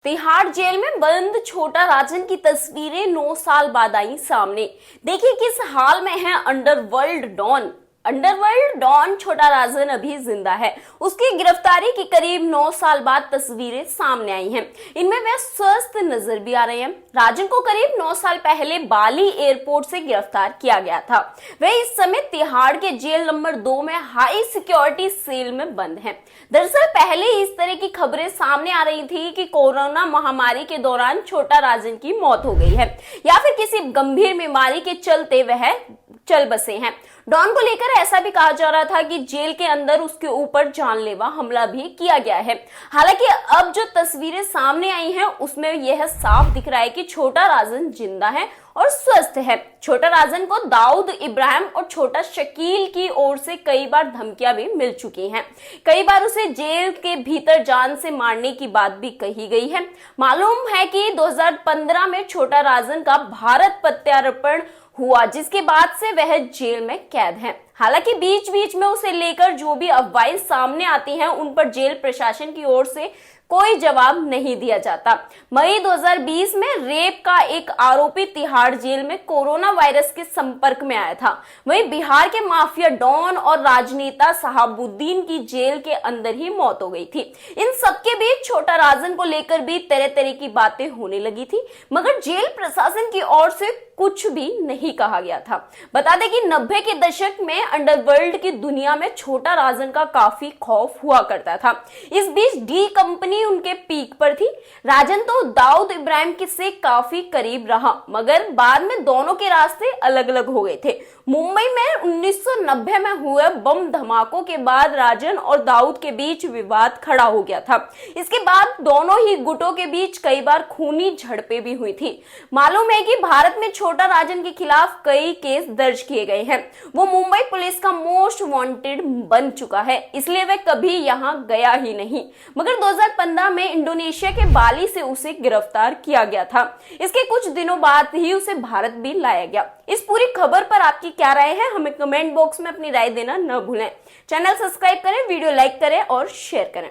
Tihar jail में बंद छोटा राजन की तस्वीरें 9 साल बाद आई सामने। देखिए किस हाल में है अंडरवर्ल्ड डॉन छोटा राजन अभी जिंदा है। उसकी गिरफ्तारी की करीब 9 साल बाद तस्वीरें सामने आई हैं। इनमें वह स्वस्थ नजर भी आ रहे हैं। राजन को करीब 9 साल पहले बाली एयरपोर्ट से गिरफ्तार किया गया था। वह इस समय तिहाड़ के जेल नंबर 2 में हाई सिक्योरिटी सेल में बंद है। दरअसल पहले ही इस तरह की खबरें सामने आ रही थी कि कोरोना महामारी के दौरान छोटा राजन की मौत हो गई है या फिर किसी गंभीर बीमारी के चलते वह चल बसे हैं। डॉन को लेकर ऐसा भी कहा जा रहा था कि जेल के अंदर उसके ऊपर जानलेवा हमला भी किया गया है। हालांकि अब जो तस्वीरें सामने आई हैं उसमें यह साफ दिख रहा है कि छोटा राजन जिंदा है और स्वस्थ है। छोटा राजन को दाऊद इब्राहिम और छोटा शकील की ओर से कई बार धमकियां भी मिल चुकी हैं। कई बार उसे जेल के भीतर जान से मारने की बात भी कही गई है। मालूम है कि 2015 में छोटा राजन का भारत प्रत्यार्पण हुआ, जिसके बाद से वह जेल में कैद है। हालांकि बीच बीच में उसे लेकर जो भी अफवाहें सामने आती हैं उन पर जेल प्रशासन की ओर से कोई जवाब नहीं दिया जाता। मई 2020 में रेप का एक आरोपी तिहाड़ जेल में कोरोना वायरस के संपर्क में आया था। वहीं बिहार के माफिया डॉन और राजनेता शहाबुद्दीन की जेल के अंदर ही मौत हो गई थी। इन सबके बीच छोटा राजन को लेकर भी तरह तरह की बातें होने लगी थी, मगर जेल प्रशासन की ओर से कुछ भी नहीं कहा गया था। बता दें कि 90 के दशक में अंडरवर्ल्ड की दुनिया में छोटा राजन का काफी खौफ हुआ करता था। इस बीच डी कंपनी उनके पीक पर थी। राजन तो दाऊद इब्राहिम से काफी करीब रहा, मगर बाद में दोनों के रास्ते अलग अलग हो गए थे। मुंबई में 1990 में हुए बम धमाकों के बाद राजन और दाऊद के बीच विवाद खड़ा हो गया था। इसके बाद दोनों ही गुटों के बीच कई बार खूनी झड़पें भी हुई थी। मालूम है कि भारत में छोटा राजन के खिलाफ कई केस दर्ज किए गए हैं। वो मुंबई पुलिस का मोस्ट वांटेड बन चुका है, इसलिए वह कभी यहां गया ही नहीं। मगर 2015 में इंडोनेशिया के बाली से उसे गिरफ्तार किया गया था। इसके कुछ दिनों बाद ही उसे भारत भी लाया गया। इस पूरी खबर पर आपकी क्या राय है, हमें कमेंट बॉक्स में अपनी राय देना न भूलें। चैनल सब्सक्राइब करें, वीडियो लाइक करें और शेयर करें।